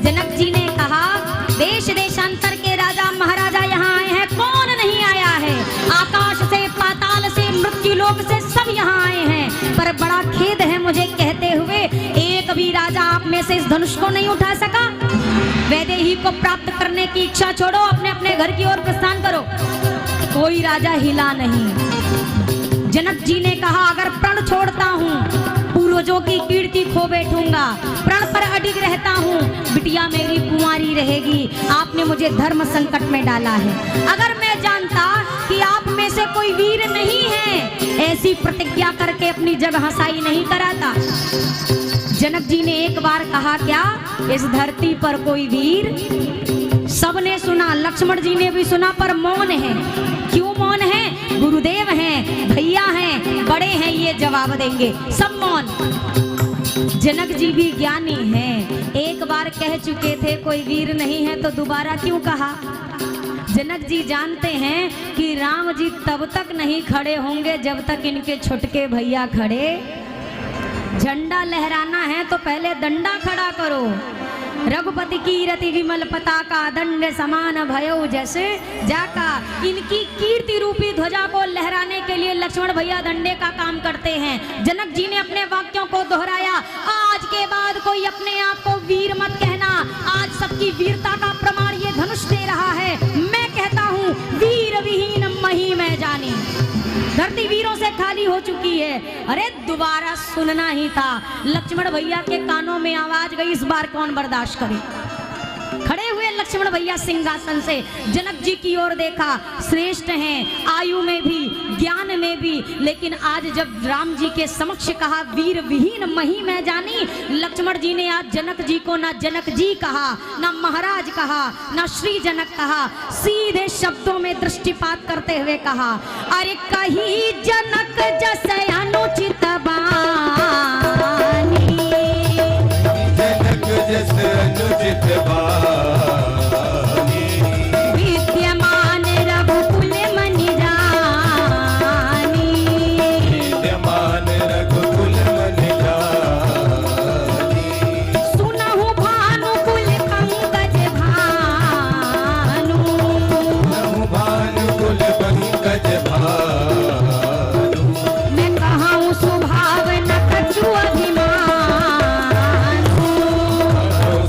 जनक जी ने कहा, देश देशांतर के राजा महाराजा यहाँ आए हैं, कौन नहीं आया है। आकाश से, पाताल से, मृत्यु लोक से सब यहाँ आए हैं, पर बड़ा खेद है मुझे कहते हुए, एक भी राजा आप में से इस धनुष को नहीं उठा सका। वैदेही को प्राप्त करने की इच्छा छोड़ो, अपने अपने घर की ओर प्रस्थान करो। कोई राजा हिला नहीं। जनक जी ने कहा, अगर प्रण छोड़ता हूँ पूर्वजों की कीर्ति खो बैठूंगा, प्रण पर अडिग रहता हूँ, बिटिया मेरी कुंवारी रहेगी। आपने मुझे धर्म संकट में डाला है। अगर मैं जानता कि आप में से कोई वीर नहीं है, ऐसी प्रतिज्ञा करके अपनी जग हंसाई नहीं कराता। जनक जी ने एक बार कहा, क्या इस धरती पर कोई वीर? सबने सुना, लक्ष्मण जी ने भी सुना, पर मौन है। क्यों मौन है? गुरुदेव हैं, भैया हैं, बड़े हैं, ये जवाब देंगे। सब मौन। जनक जी भी ज्ञानी हैं, एक बार कह चुके थे कोई वीर नहीं है, तो दोबारा क्यों कहा? जनक जी जानते हैं कि राम जी तब तक नहीं खड़े होंगे जब तक इनके छुटके भैया खड़े। झंडा लहराना है तो पहले डंडा खड़ा करो। रघुपति की रति विमल पताका, दंड समान भयो जैसे जाका। इनकी कीर्ति रूपी ध्वजा को लहराने के लिए लक्ष्मण भैया डंडे का काम करते हैं। जनक जी ने अपने वाक्यों को दोहराया, आज के बाद कोई अपने आप को वीर मत कहना। आज सबकी वीरता का प्रमाण ये धनुष दे रहा है। मैं कहता हूँ, वीर विहीन मही मैं जानी। धरती वीरों से खाली हो चुकी है। अरे दोबारा सुनना ही था। लक्ष्मण भैया के कानों में आवाज गई, इस बार कौन बर्दाश्त करे। खड़े हुए लक्ष्मण भैया सिंहासन से जनक जी की ओर देखा। श्रेष्ठ हैं आयु में भी, ज्ञान में भी, लेकिन आज जब राम जी के समक्ष कहा, वीर विहीन मही मैं जानी, लक्ष्मण जी ने आज जनक जी को ना जनक जी कहा, ना महाराज कहा, ना श्री जनक कहा, सीधे शब्दों में दृष्टिपात करते हुए कहा, अरे कही जनक जैसे अनुचित बानी, जनक जैसे अनुचित बानी, विद्यमान रघुकुल मनि जानी, विद्यमान रघुकुल मनि जानी, सुनहु भानुकुल पंकज भानु, सुनहु भानुकुल पंकज भानु, मैं कहूँ स्वभाव न कछु अभिमानु,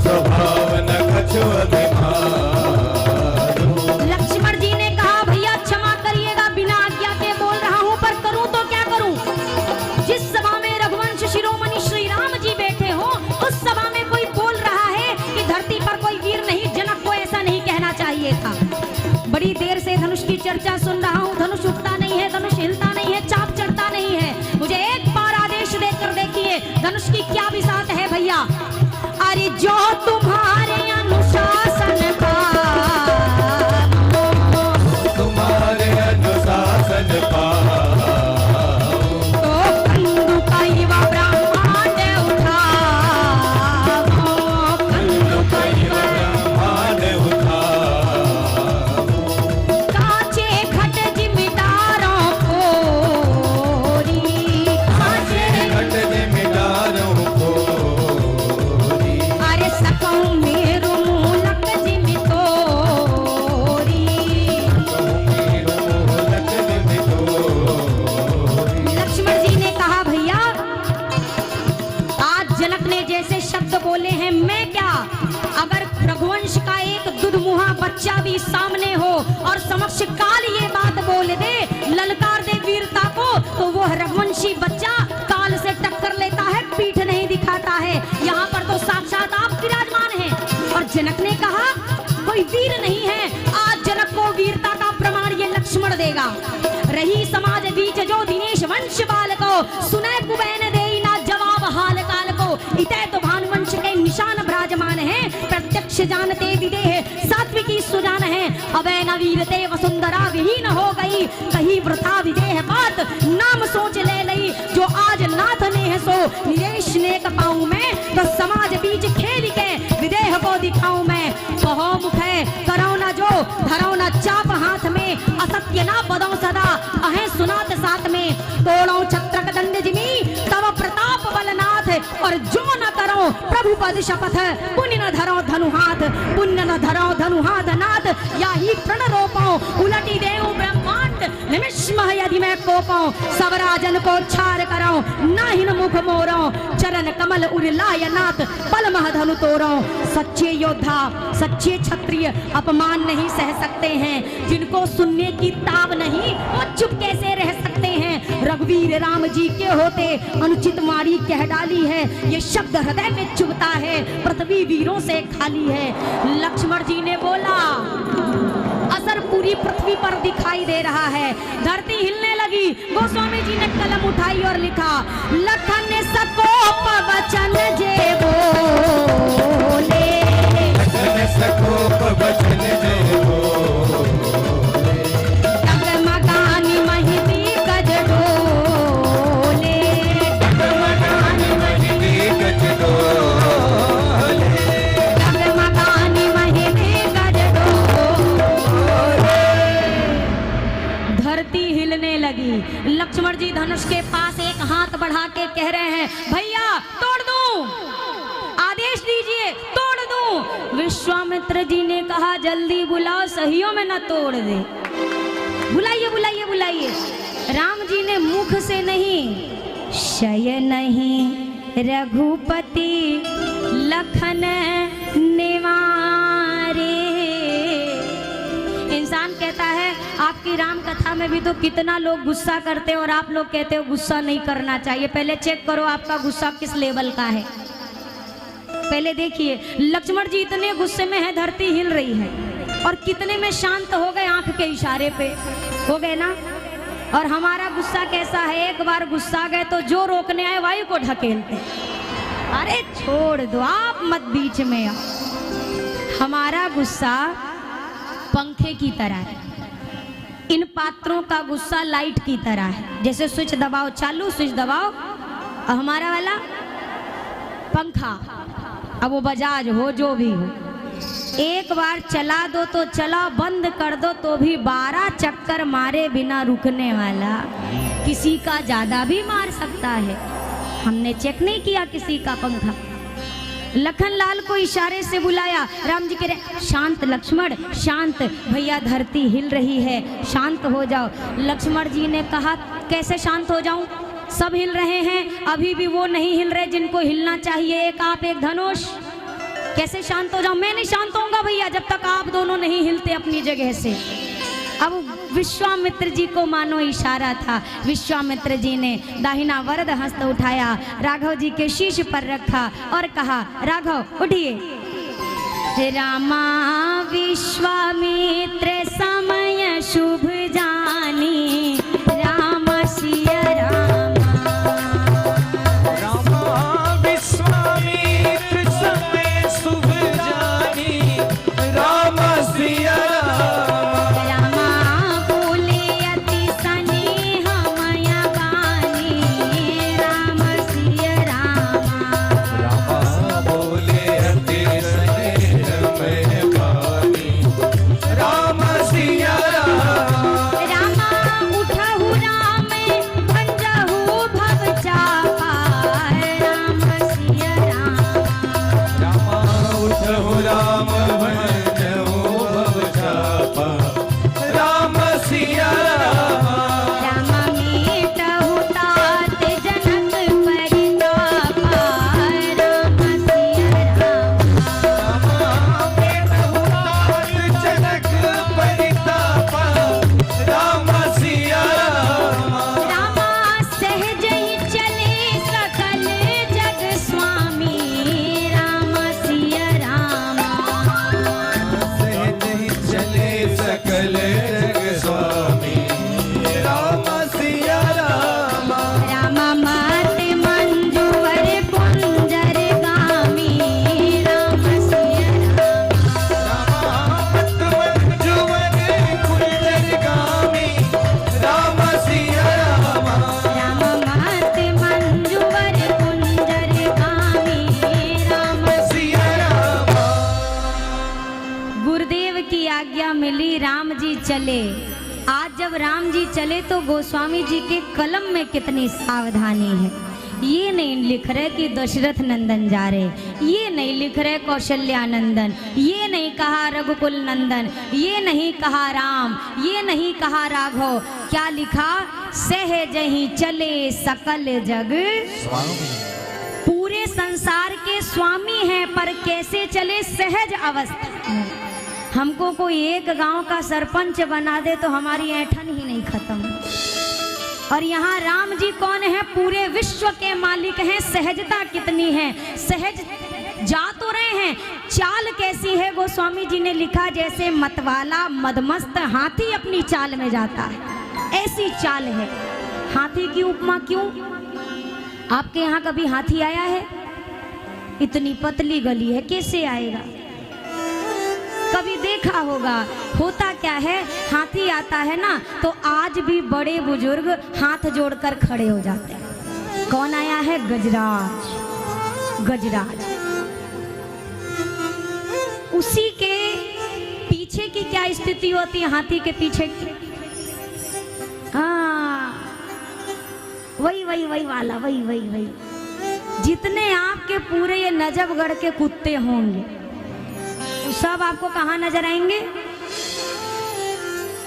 स्वभाव न कछु अभिमानु। लक्ष्मण जी ने कहा, भैया क्षमा करिएगा, बिना आज्ञा के बोल रहा हूँ, पर करूँ तो क्या करूँ। जिस सभा में रघुवंश शिरोमणि श्री राम जी बैठे हो, उस सभा में कोई बोल रहा है कि धरती पर कोई वीर नहीं। जनक को ऐसा नहीं कहना चाहिए था। बड़ी देर से धनुष की चर्चा सुन रहा हूँ, धनुष उठता नहीं है, धनुष हिलता नहीं है, चाप चढ़ता नहीं है। मुझे एक बार आदेश देकर देखिए धनुष की क्या विसात है भैया। अरे जो तुम्हारे अनुशासन का, तुम्हारे अनुशासन पाओ, तो कंदुकई व ब्रह्मांड उठाओ, कंदुकई व ब्रह्मांड उठाओ, कांचे खट जिमिदारों कोरी, कांचे खट जिमिदारों कोरी, अरे सकऊं मेरु मूलक जिमि तोरी। लक्ष्मण जी ने कहा, भैया आज जनक ने जैसे शब्द बोले हैं, मैं क्या, अगर रघुवंश का एक दुधमुहा बच्चा भी सामने हो और समक्ष काल ये बात बोल दे, ललकार दे वीरता को, तो वो रघुवंशी बच्चा काल से टक्कर लेता है, पीठ नहीं दिखाता है। यहाँ पर तो साक्षात आप विराजमान हैं। और जनक ने कहा, कोई वीर नहीं है। आज जनक को वीरता का प्रमाण ये लक्ष्मण देगा। रही समाज बीच जो दिनेश वंश बाल को, सुने कुबैन दे ना जवाब हाल काल को। इतै तो भानुवंश के निशान विराजमान है, प्रत्यक्ष जानते विदेह सात्विकी सुजान है। अबे न वीरते वसुंधरा विहीन हो गई, कहीं वृथा विदेह बात नाम सोच ले लई। जो आज नाथ ने है सो निरेश ने कपाऊं मैं, तो समाज बीच खेल के विदेह को दिखाऊं मैं। कहो मुख है करो न जो, धरो न चाप हाथ में, असत्य ना बदो सदा अहे सुनात साथ में। तोड़ो छत्रक दंड जिमी तब प्रताप बलनाथ, और जो न करो करो प्रभु पद शपथ, पुण्य न धरो धनुहाथ, पुण्य न धरो धनुहाथ नाथ, या ही प्रण रोपो उलटी देव ब्रह्मांड, निमिष्म यदि मैं कोपो, सब राजन को छार करो, नाहिन मुख मोरो, चरण कमल उर्लाय नाथ, पल मह धनु तोरो। सच्चे योद्धा सच्चे क्षत्रिय अपमान नहीं सह सकते हैं, जिनको सुनने की ताब नहीं वो चुप कैसे रह सकते हैं। रघुवीर राम जी के होते अनुचित मारी कह डाली है, ये शब्द हृदय में चुभता है, पृथ्वी वीरों से खाली है। लक्ष्मण जी ने बोला, असर पूरी पृथ्वी पर दिखाई दे रहा है, धरती हिलने लगी। गोस्वामी जी ने कलम उठाई और लिखा, लखन सकोप वचन जे बोले, लखन सकोप वचन जे बोले, डगमगानी महिती गज डोले, डगमगानी महिती गज डोले, डगमगानी महिती गज डोले। धरती हिलने लगी। लक्ष्मण जी धनुष के पास एक हाथ बढ़ा के कह रहे हैं, भैया तोड़ दूं, आदेश दीजिए तोड़ दूं। विश्वामित्र जी ने कहा, जल्दी बुलाओ, सहियों में न तोड़ दे, बुलाइए बुलाइए बुलाइए। राम जी ने मुख से नहीं, शय नहीं रघुपति लखन निवारे। इंसान कहता है आपकी राम कथा में भी तो कितना लोग गुस्सा करते हो और आप लोग कहते हो गुस्सा नहीं करना चाहिए। पहले चेक करो आपका गुस्सा किस लेवल का है, पहले देखिए। लक्ष्मण जी इतने गुस्से में है, धरती हिल रही है, और कितने में शांत हो गए, आंख के इशारे पे हो गए ना। और हमारा गुस्सा कैसा है, एक बार गुस्सा गए तो जो रोकने आए वायु को ढकेलते। अरे छोड़ दो, आप मत बीच में आओ। हमारा गुस्सा पंखे की तरह है, इन पात्रों का गुस्सा लाइट की तरह है। जैसे स्विच दबाओ चालू, स्विच दबाओ, और हमारा वाला पंखा, अब वो बजाज हो जो भी हो, एक बार चला दो तो चला, बंद कर दो तो भी 12 चक्कर मारे बिना रुकने वाला। किसी का ज्यादा भी मार सकता है, हमने चेक नहीं किया किसी का पंखा। लखन लाल को इशारे से बुलाया। राम जी कह रहे, शांत लक्ष्मण शांत, भैया धरती हिल रही है, शांत हो जाओ। लक्ष्मण जी ने कहा, कैसे शांत हो जाऊं, सब हिल रहे हैं, अभी भी वो नहीं हिल रहे जिनको हिलना चाहिए, एक आप एक धनुष, कैसे शांत हो जाऊं। मैं नहीं शांत होऊंगा भैया जब तक आप दोनों नहीं हिलते अपनी जगह से। अब विश्वामित्र जी को मानो इशारा था, विश्वामित्र जी ने दाहिना वरद हस्त उठाया, राघव जी के शीश पर रखा और कहा, राघव उठिए। रामा विश्वामित्र समय शुभ जानी, राम सिया रामा, रामा विश्वामित्र समय शुभ जानी, राम सिया चले। आज जब राम जी चले तो गोस्वामी जी के कलम में कितनी सावधानी है। ये नहीं लिख रहे कि दशरथ नंदन जा रहे, ये नहीं लिख रहे कौशल्या नंदन, ये नहीं कहा रघुकुल नंदन, ये नहीं कहा राम, ये नहीं कहा राघव। क्या लिखा? सहज ही चले सकल जग स्वामी। पूरे संसार के स्वामी हैं, पर कैसे चले? सहज अवस्था में। हमको कोई एक गांव का सरपंच बना दे तो हमारी ऐंठन ही नहीं खत्म। और यहाँ राम जी कौन है? पूरे विश्व के मालिक हैं। सहजता कितनी है, सहज जा तो रहे हैं, चाल कैसी है? गोस्वामी जी ने लिखा जैसे मतवाला मदमस्त हाथी अपनी चाल में जाता है, ऐसी चाल है। हाथी की उपमा क्यों? आपके यहाँ कभी हाथी आया है? इतनी पतली गली है, कैसे आएगा? कभी देखा होगा। होता क्या है, हाथी आता है ना तो आज भी बड़े बुजुर्ग हाथ जोड़कर खड़े हो जाते हैं। कौन आया है? गजराज। गजराज। उसी के पीछे की क्या स्थिति होती है? हाथी के पीछे की, हाँ, वही वही वही वाला, वही वही वही। जितने आपके पूरे ये नजफगढ़ के कुत्ते होंगे सब आपको कहाँ नजर आएंगे?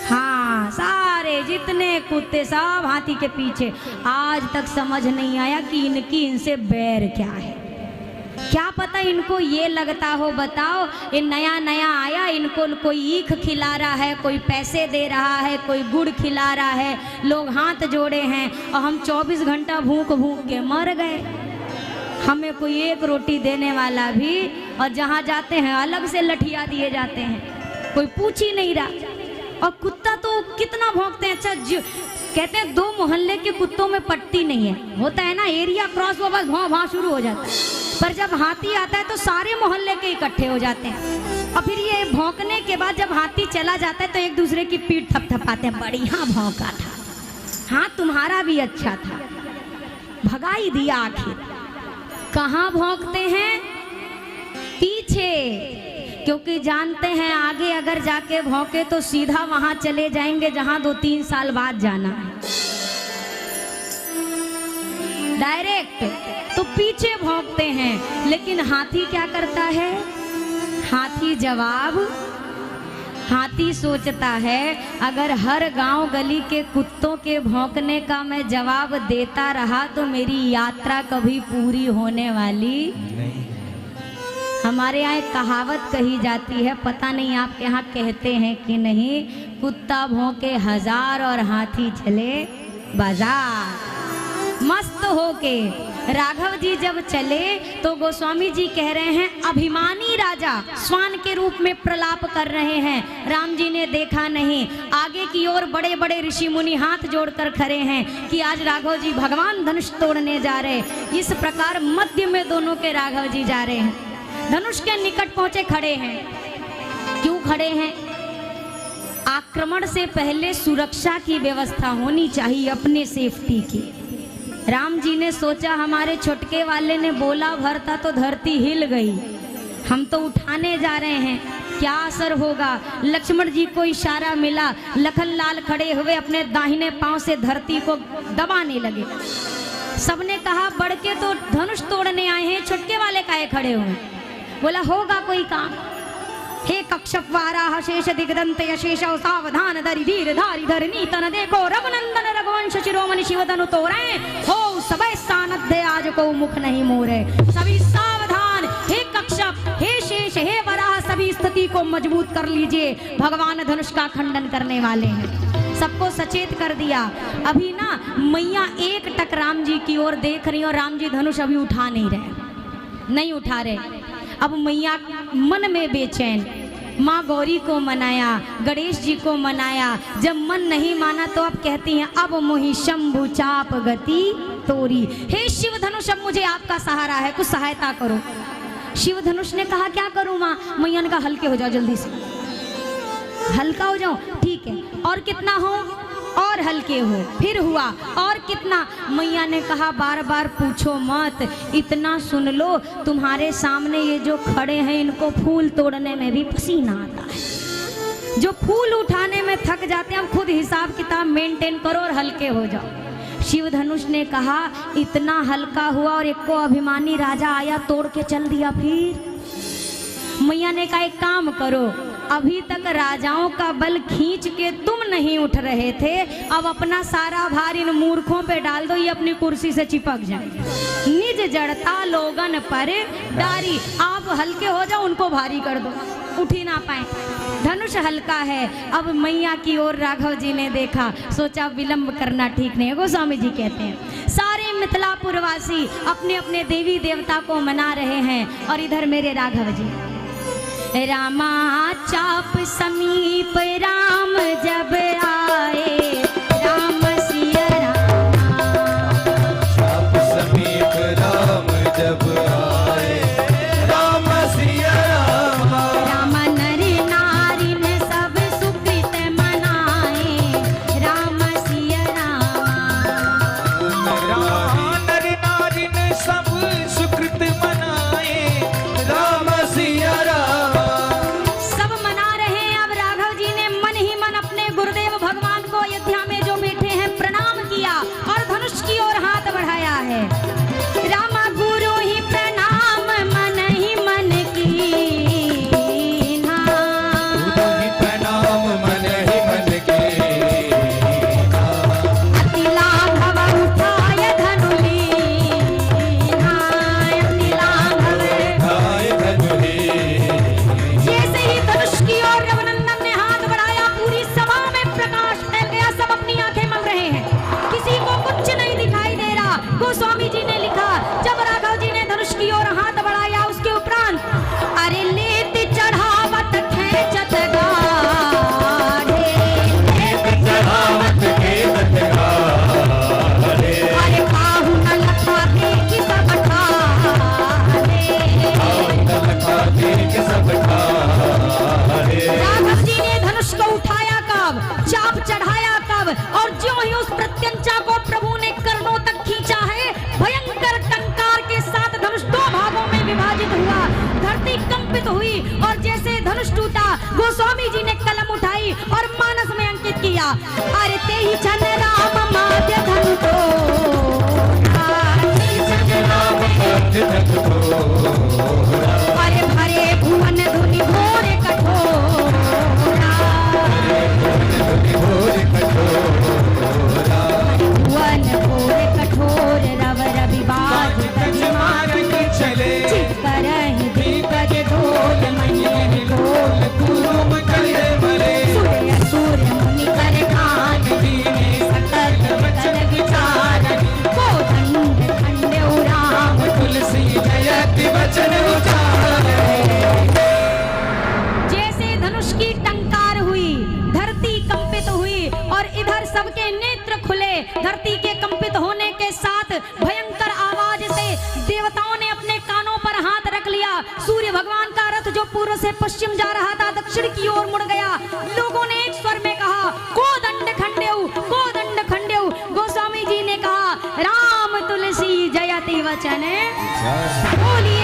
हाँ, सारे जितने कुत्ते सब हाथी के पीछे। आज तक समझ नहीं आया कि इनसे बैर क्या है। क्या पता इनको ये लगता हो, बताओ, ये नया नया आया, इनको कोई ईख खिला रहा है, कोई पैसे दे रहा है, कोई गुड़ खिला रहा है, लोग हाथ जोड़े हैं, और हम 24 घंटा भूख भूख के मर गए। हमें कोई एक रोटी देने वाला भी, और जहाँ जाते हैं अलग से लठिया दिए जाते हैं, कोई पूछ ही नहीं रहा। और कुत्ता तो कितना भौंकते हैं। अच्छा, कहते हैं 2 मोहल्ले के कुत्तों में पट्टी नहीं है, होता है ना, एरिया क्रॉस वो बस भौं भां शुरू हो जाता है। पर जब हाथी आता है तो सारे मोहल्ले के इकट्ठे हो जाते हैं। और फिर ये भौंकने के बाद जब हाथी चला जाता है तो एक दूसरे की पीठ थपथपाते हैं, बढ़िया भौंका था, हाँ तुम्हारा भी अच्छा था, भगा ही दिया आखिर। कहाँ भौंकते हैं? पीछे, क्योंकि जानते हैं आगे अगर जाके भौंके तो सीधा वहां चले जाएंगे जहां 2-3 साल बाद जाना है, डायरेक्ट। तो पीछे भौंकते हैं। लेकिन हाथी क्या करता है? हाथी जवाब, हाथी सोचता है अगर हर गांव गली के कुत्तों के भौंकने का मैं जवाब देता रहा तो मेरी यात्रा कभी पूरी होने वाली नहीं। हमारे यहाँ एक कहावत कही जाती है, पता नहीं आपके यहाँ कहते हैं कि नहीं, कुत्ता भौंके 1000 और हाथी चले बाजार। मस्त होके राघव जी जब चले तो गोस्वामी जी कह रहे हैं अभिमानी राजा स्वान के रूप में प्रलाप कर रहे हैं। राम जी ने देखा नहीं, आगे की ओर बड़े बड़े ऋषि मुनि हाथ जोड़कर खड़े हैं कि आज राघव जी भगवान धनुष तोड़ने जा रहे। इस प्रकार मध्य में दोनों के राघव जी जा रहे हैं, धनुष के निकट पहुंचे, खड़े हैं। क्यों खड़े हैं? आक्रमण से पहले सुरक्षा की व्यवस्था होनी चाहिए, अपने सेफ्टी की। राम जी ने सोचा हमारे छोटके वाले ने बोला भरता तो धरती हिल गई, हम तो उठाने जा रहे हैं, क्या असर होगा? लक्ष्मण जी को इशारा मिला, लखन लाल खड़े हुए अपने दाहिने पांव से धरती को दबाने लगे। सबने कहा बढ़ के तो धनुष तोड़ने आए हैं, छुटके वाले काहे खड़े हुए? बोला होगा कोई काम। हे कक्षप वाराह शेष दिग्दंत यशेष सावधान धरि धीर धारी धरनी तन देखो रघुनंदन रघुवंश शिरोमणि शिव धनु तोरे हो सबे सानध्य आज को मुख नहीं मोरे। सभी सावधान, हे कक्षप, हे शेष, हे वराह, सभी स्थिति को मजबूत कर लीजिए, भगवान धनुष का खंडन करने वाले हैं। सबको सचेत कर दिया। अभी ना मैया एक टक राम जी की ओर देख रही और राम जी धनुष अभी उठा नहीं रहे, नहीं उठा रहे। अब मैया मन में बेचैन, माँ गौरी को मनाया, गणेश जी को मनाया, जब मन नहीं माना तो अब कहती हैं अब मोहि शंभु चाप गति तोरी। हे शिव धनुष, अब मुझे आपका सहारा है, कुछ सहायता करो। शिव धनुष ने कहा क्या करूँ माँ? मैया ने कहा हल्के हो जाओ, जल्दी से हल्का हो जाओ। ठीक है, और कितना हो? और हल्के हो। फिर हुआ और कितना? मैया ने कहा बार बार पूछो मत, इतना सुन लो, तुम्हारे सामने ये जो खड़े हैं इनको फूल तोड़ने में भी पसीना आता है, जो फूल उठाने में थक जाते हैं। अब खुद हिसाब किताब मेंटेन करो और हल्के हो जाओ। शिव धनुष ने कहा इतना हल्का हुआ और एक को अभिमानी राजा आया तोड़ के चल दिया। फिर मैया ने कहा एक काम करो, अभी तक राजाओं का बल खींच के तुम नहीं उठ रहे थे, अब अपना सारा भार इन मूर्खों पे डाल दो, ये अपनी कुर्सी से चिपक जाए। निज जड़ता लोगन पर डारी, आप हल्के हो जाओ उनको भारी कर दो, उठ ही ना पाए। धनुष हल्का है। अब मैया की ओर राघव जी ने देखा, सोचा विलंब करना ठीक नहीं है। गोस्वामी जी कहते हैं सारे मिथिलापुरवासी अपने अपने देवी देवता को मना रहे हैं और इधर मेरे राघव जी रामा चाप समीप राम जब आए, राम सिया चाप समीप राम जब आए, राम सिया राम नर नारी ने सब सुकृत मनाए, राम सिया नर नारी ने सब सुकृत मनाए, राम सिया और ज्यों ही उस प्रत्यंचा को प्रभु ने कर्णों तक खींचा है, भयंकर टंकार के साथ धनुष दो भागों में विभाजित हुआ, धरती कंपित हुई और जैसे धनुष टूटा गोस्वामी जी ने कलम उठाई और मानस में अंकित किया, अरे ते ही छन राम माध्य धनु को, अरे भरे भुवन धुनि घोर कठोरा, भुवन घोर कठोर रव रविवाद चले करहि दीपज ढोल मणि ढोल कुरुम कले मरे, सूर्य सूर्य मुनि कर खान सकल कर विचार, को दंड खंड राम तुलसी जयति वचन उचारे। जैसे धनुष की टंकार हुई, धरती कंपित हुई और इधर सबके नेत्र खुले। धरती के कंपित होने के साथ भयंकर आवाज से देवताओं ने अपने कानों पर हाथ रख लिया। सूर्य भगवान का रथ जो पूर्व से पश्चिम जा रहा था दक्षिण की ओर मुड़ गया। लोगों ने एक स्वर में कहा को दंड खंडेऊ, को दंड खंडेऊ। गोस्वामी जी ने कहा राम तुलसी जयति वचन बोलिए